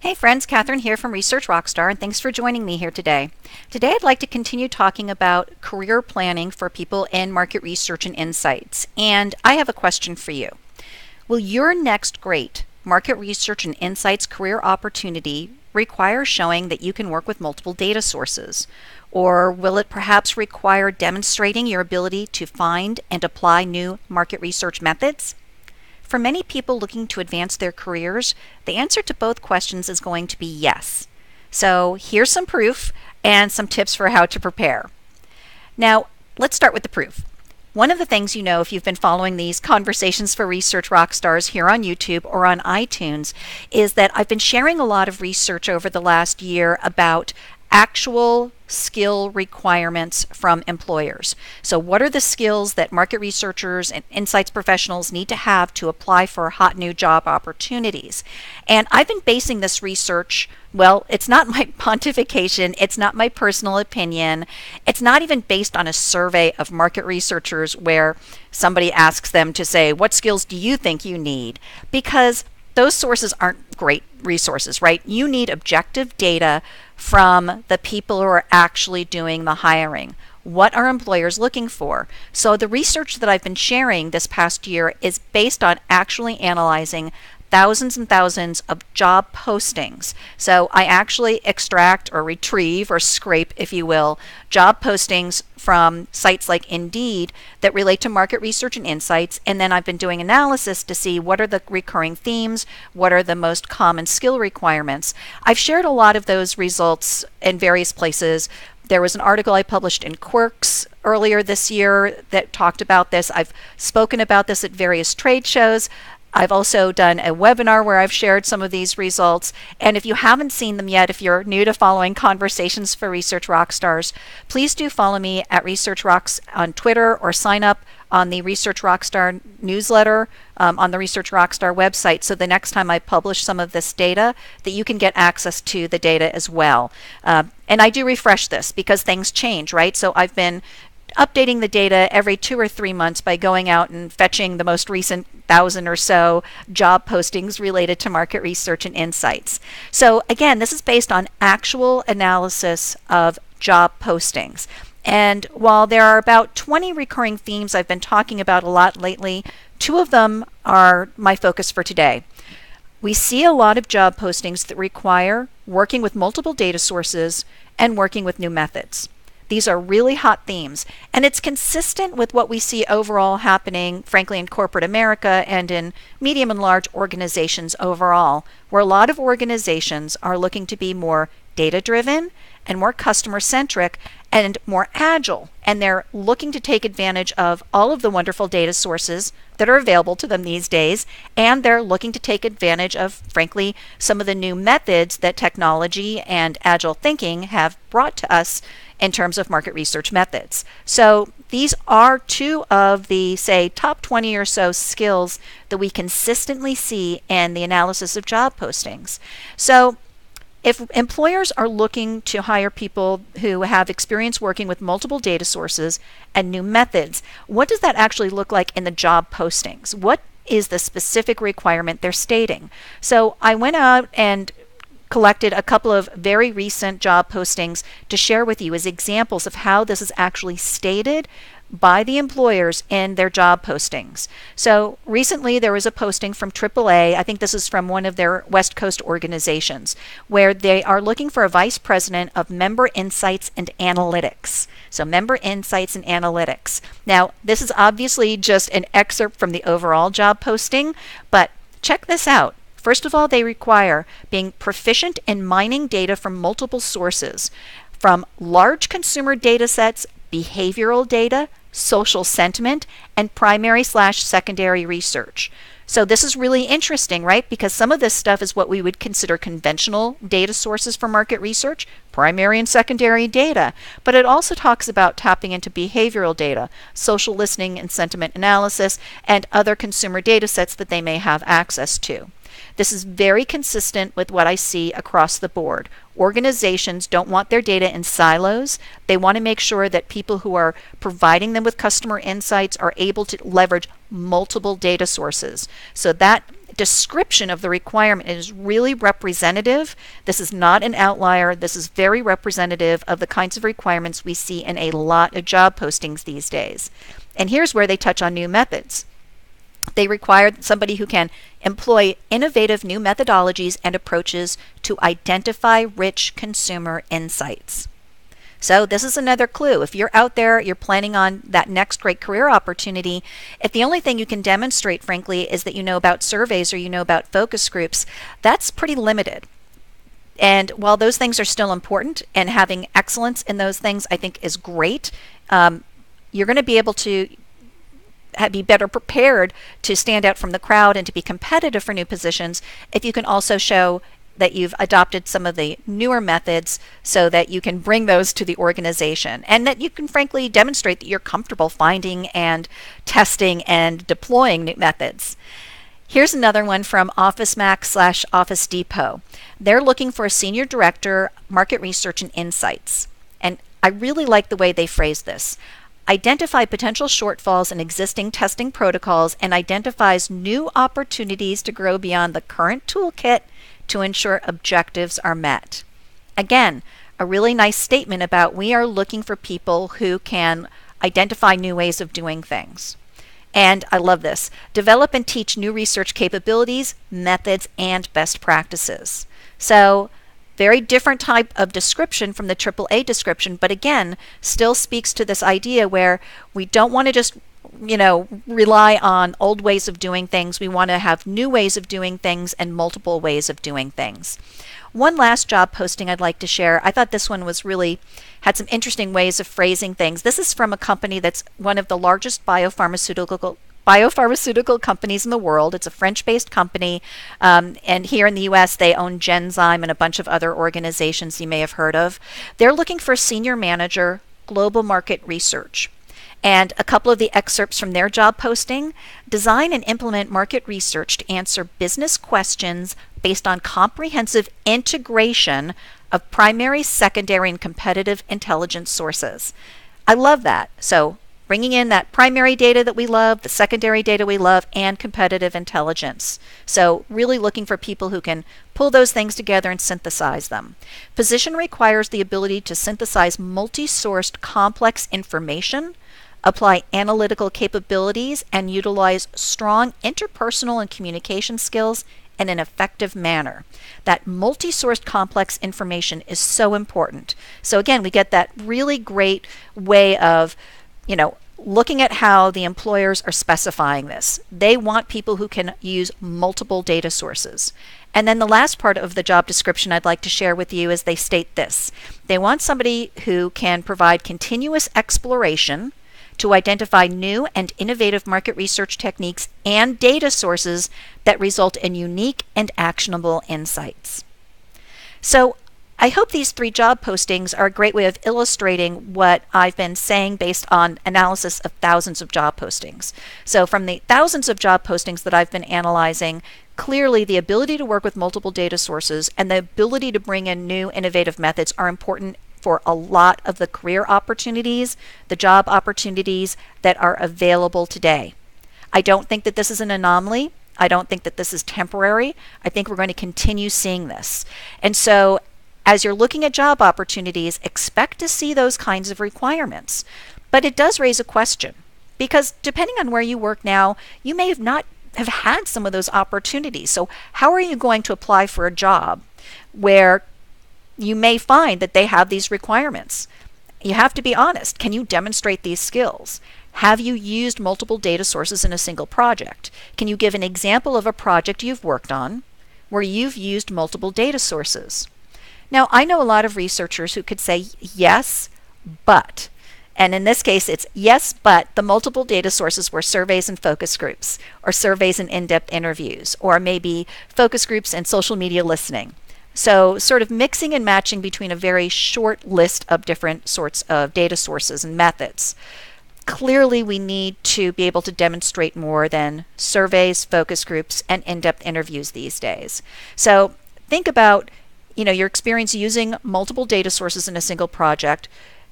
Hey friends, Catherine here from Research Rockstar, and thanks for joining me here today. Today I'd like to continue talking about career planning for people in market research and insights. And I have a question for you. Will your next great market research and insights career opportunity require showing that you can work with multiple data sources? Or will it perhaps require demonstrating your ability to find and apply new market research methods? For many people looking to advance their careers, the answer to both questions is going to be yes. So here's some proof and some tips for how to prepare. Now, let's start with the proof. One of the things you know if you've been following these Conversations for Research Rockstars here on YouTube or on iTunes is that I've been sharing a lot of research over the last year about actual skill requirements from employers. So what are the skills that market researchers and insights professionals need to have to apply for hot new job opportunities? And I've been basing this research, well, it's not my pontification, it's not my personal opinion, it's not even based on a survey of market researchers where somebody asks them to say, what skills do you think you need? Because those sources aren't great resources, right? You need objective data from the people who are actually doing the hiring. What are employers looking for? So the research that I've been sharing this past year is based on actually analyzing thousands and thousands of job postings. So I actually extract or retrieve or scrape, if you will, job postings from sites like Indeed that relate to market research and insights. And then I've been doing analysis to see what are the recurring themes, what are the most common skill requirements. I've shared a lot of those results in various places. There was an article I published in Quirks earlier this year that talked about this. I've spoken about this at various trade shows. I've also done a webinar where I've shared some of these results. And if you haven't seen them yet, if you're new to following Conversations for Research Rockstars, please do follow me at Research Rocks on Twitter or sign up on the Research Rockstar newsletter on the Research Rockstar website. So the next time I publish some of this data, that you can get access to the data as well. And I do refresh this because things change, right? So I've been updating the data every 2 or 3 months by going out and fetching the most recent 1,000 or so job postings related to market research and insights. So again, this is based on actual analysis of job postings. And while there are about 20 recurring themes I've been talking about a lot lately, 2 of them are my focus for today. We see a lot of job postings that require working with multiple data sources and working with new methods. These are really hot themes, and it's consistent with what we see overall happening, frankly, in corporate America and in medium and large organizations overall, where a lot of organizations are looking to be more data-driven and more customer-centric and more agile, and they're looking to take advantage of all of the wonderful data sources that are available to them these days, and they're looking to take advantage of, frankly, some of the new methods that technology and agile thinking have brought to us in terms of market research methods. So these are 2 of the, say, top 20 or so skills that we consistently see in the analysis of job postings. So if employers are looking to hire people who have experience working with multiple data sources and new methods, what does that actually look like in the job postings? What is the specific requirement they're stating? So I went out and collected a couple of very recent job postings to share with you as examples of how this is actually stated by the employers in their job postings. So recently there was a posting from AAA, I think this is from one of their West Coast organizations, where they are looking for a vice president of member insights and analytics. So member insights and analytics. Now, this is obviously just an excerpt from the overall job posting, but check this out. First of all, they require being proficient in mining data from multiple sources, from large consumer data sets, behavioral data, social sentiment, and primary/secondary research. So this is really interesting, right? Because some of this stuff is what we would consider conventional data sources for market research, primary and secondary data. But it also talks about tapping into behavioral data, social listening and sentiment analysis, and other consumer data sets that they may have access to. This is very consistent with what I see across the board. Organizations don't want their data in silos. They want to make sure that people who are providing them with customer insights are able to leverage multiple data sources. So that description of the requirement is really representative. This is not an outlier. This is very representative of the kinds of requirements we see in a lot of job postings these days. And here's where they touch on new methods. They require somebody who can employ innovative new methodologies and approaches to identify rich consumer insights. So this is another clue. If you're out there, you're planning on that next great career opportunity, if the only thing you can demonstrate, frankly, is that you know about surveys or you know about focus groups, that's pretty limited. And while those things are still important, and having excellence in those things I think is great, you're going to be able to be better prepared to stand out from the crowd and to be competitive for new positions if you can also show that you've adopted some of the newer methods so that you can bring those to the organization, and that you can frankly demonstrate that you're comfortable finding and testing and deploying new methods. Here's another one from OfficeMax/Office Depot. They're looking for a senior director, market research and insights. And I really like the way they phrase this. Identify potential shortfalls in existing testing protocols and identifies new opportunities to grow beyond the current toolkit to ensure objectives are met. Again, a really nice statement about we are looking for people who can identify new ways of doing things. And I love this. Develop and teach new research capabilities, methods, and best practices. So, very different type of description from the AAA description, but again, still speaks to this idea where we don't want to just rely on old ways of doing things. We want to have new ways of doing things and multiple ways of doing things. One last job posting I'd like to share. I thought this one was really had some interesting ways of phrasing things. This is from a company that's one of the largest biopharmaceutical companies in the world. It's a French-based company, and here in the U.S. they own Genzyme and a bunch of other organizations you may have heard of. They're looking for a senior manager, global market research. And a couple of the excerpts from their job posting: design and implement market research to answer business questions based on comprehensive integration of primary, secondary, and competitive intelligence sources. I love that. So bringing in that primary data that we love, the secondary data we love, and competitive intelligence. So really looking for people who can pull those things together and synthesize them. Position requires the ability to synthesize multi-sourced complex information, apply analytical capabilities, and utilize strong interpersonal and communication skills in an effective manner. That multi-sourced complex information is so important. So again, we get that really great way of looking at how the employers are specifying this. They want people who can use multiple data sources. And then the last part of the job description I'd like to share with you is they state this. They want somebody who can provide continuous exploration to identify new and innovative market research techniques and data sources that result in unique and actionable insights. So I hope these 3 job postings are a great way of illustrating what I've been saying based on analysis of thousands of job postings. So from the thousands of job postings that I've been analyzing, clearly the ability to work with multiple data sources and the ability to bring in new innovative methods are important for a lot of the career opportunities, the job opportunities that are available today. I don't think that this is an anomaly. I don't think that this is temporary. I think we're going to continue seeing this. And so as you're looking at job opportunities, expect to see those kinds of requirements. But it does raise a question, because depending on where you work now, you may not have had some of those opportunities. So how are you going to apply for a job where you may find that they have these requirements? You have to be honest. Can you demonstrate these skills? Have you used multiple data sources in a single project? Can you give an example of a project you've worked on where you've used multiple data sources? Now, I know a lot of researchers who could say yes, but. And in this case, it's yes, but the multiple data sources were surveys and focus groups, or surveys and in-depth interviews, or maybe focus groups and social media listening. So sort of mixing and matching between a very short list of different sorts of data sources and methods. Clearly, we need to be able to demonstrate more than surveys, focus groups, and in-depth interviews these days. So think about your experience using multiple data sources in a single project.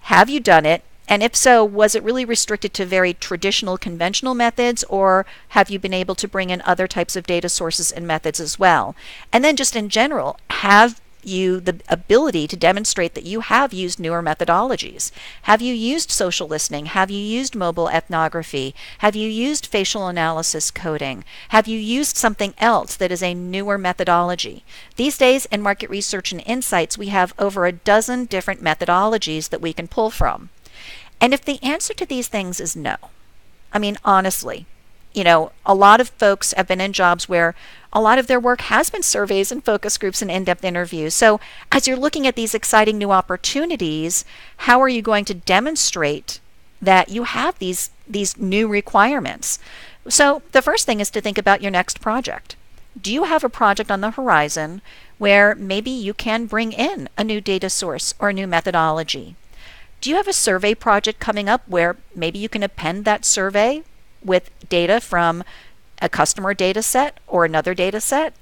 Have you done it? And if so, was it really restricted to very traditional, conventional methods, or have you been able to bring in other types of data sources and methods as well? And then just in general, have you the ability to demonstrate that you have used newer methodologies? Have you used social listening? Have you used mobile ethnography? Have you used facial analysis coding? Have you used something else that is a newer methodology? These days in market research and insights, we have over a dozen different methodologies that we can pull from. And if the answer to these things is no, I mean, honestly, a lot of folks have been in jobs where a lot of their work has been surveys and focus groups and in-depth interviews. So as you're looking at these exciting new opportunities, how are you going to demonstrate that you have these new requirements? So the first thing is to think about your next project. Do you have a project on the horizon where maybe you can bring in a new data source or a new methodology? Do you have a survey project coming up where maybe you can append that survey with data from a customer data set or another data set?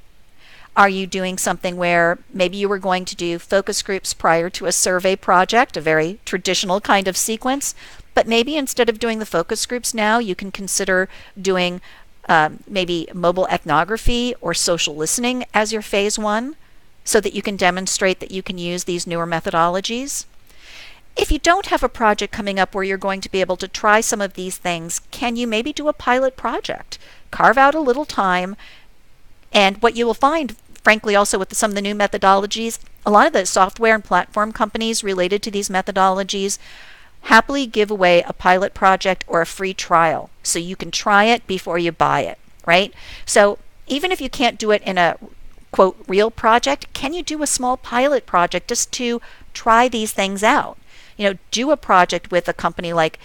Are you doing something where maybe you were going to do focus groups prior to a survey project, a very traditional kind of sequence, but maybe instead of doing the focus groups now, you can consider doing maybe mobile ethnography or social listening as your phase one so that you can demonstrate that you can use these newer methodologies? If you don't have a project coming up where you're going to be able to try some of these things, can you maybe do a pilot project? Carve out a little time, and what you will find, frankly, also with some of the new methodologies, a lot of the software and platform companies related to these methodologies happily give away a pilot project or a free trial, so you can try it before you buy it, right? So even if you can't do it in a, quote, real project, can you do a small pilot project just to try these things out? Do a project with a company like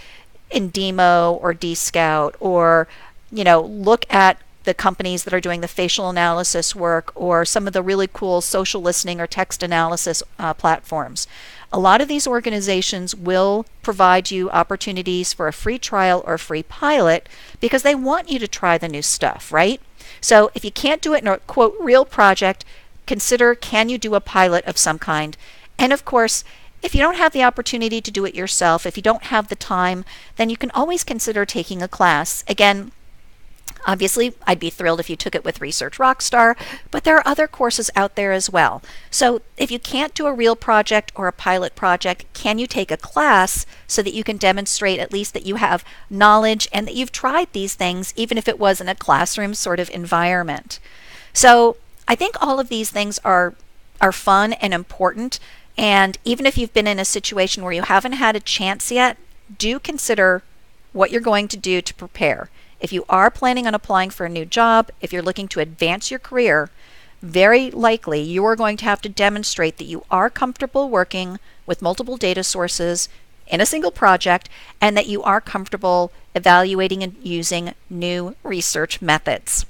Indemo or DScout, or, look at the companies that are doing the facial analysis work or some of the really cool social listening or text analysis platforms. A lot of these organizations will provide you opportunities for a free trial or a free pilot because they want you to try the new stuff, right? So if you can't do it in a, quote, real project, consider, can you do a pilot of some kind? And of course, if you don't have the opportunity to do it yourself, if you don't have the time, then you can always consider taking a class. Again, obviously, I'd be thrilled if you took it with Research Rockstar, but there are other courses out there as well. So if you can't do a real project or a pilot project, can you take a class so that you can demonstrate at least that you have knowledge and that you've tried these things, even if it was in a classroom sort of environment? So I think all of these things are fun and important. And even if you've been in a situation where you haven't had a chance yet, do consider what you're going to do to prepare. If you are planning on applying for a new job, if you're looking to advance your career, very likely you are going to have to demonstrate that you are comfortable working with multiple data sources in a single project and that you are comfortable evaluating and using new research methods.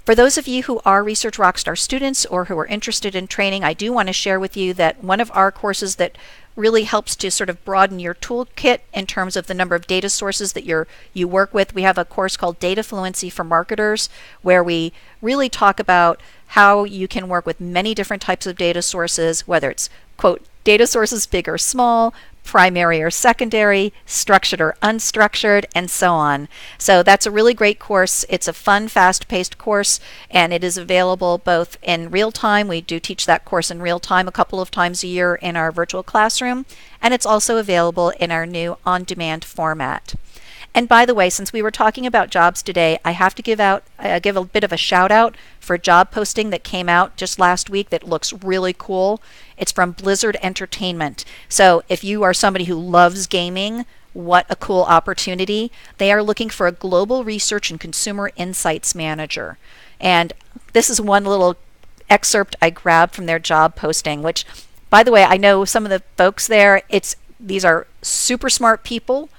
For those of you who are Research Rockstar students or who are interested in training, I do want to share with you that one of our courses that really helps to sort of broaden your toolkit in terms of the number of data sources that you work with. We have a course called Data Fluency for Marketers, where we really talk about how you can work with many different types of data sources, whether it's, quote, data sources big or small, primary or secondary, structured or unstructured, and so on. So that's a really great course. It's a fun, fast-paced course, and it is available both in real time. We do teach that course in real time a couple of times a year in our virtual classroom, and it's also available in our new on-demand format. And by the way, since we were talking about jobs today, I have to give a bit of a shout out for a job posting that came out just last week that looks really cool. It's from Blizzard Entertainment. So if you are somebody who loves gaming, what a cool opportunity. They are looking for a global research and consumer insights manager. And this is one little excerpt I grabbed from their job posting, which, by the way, I know some of the folks there, these are super smart people.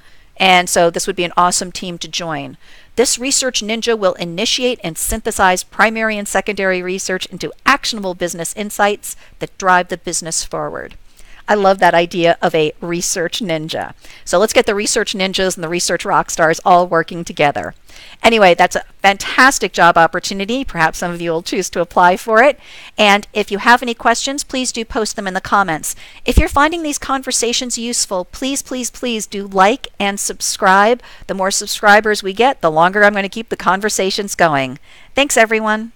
And so this would be an awesome team to join. This research ninja will initiate and synthesize primary and secondary research into actionable business insights that drive the business forward. I love that idea of a research ninja. So let's get the research ninjas and the research rock stars all working together. Anyway, that's a fantastic job opportunity. Perhaps some of you will choose to apply for it. And if you have any questions, please do post them in the comments. If you're finding these conversations useful, please, please, please do like and subscribe. The more subscribers we get, the longer I'm going to keep the conversations going. Thanks, everyone.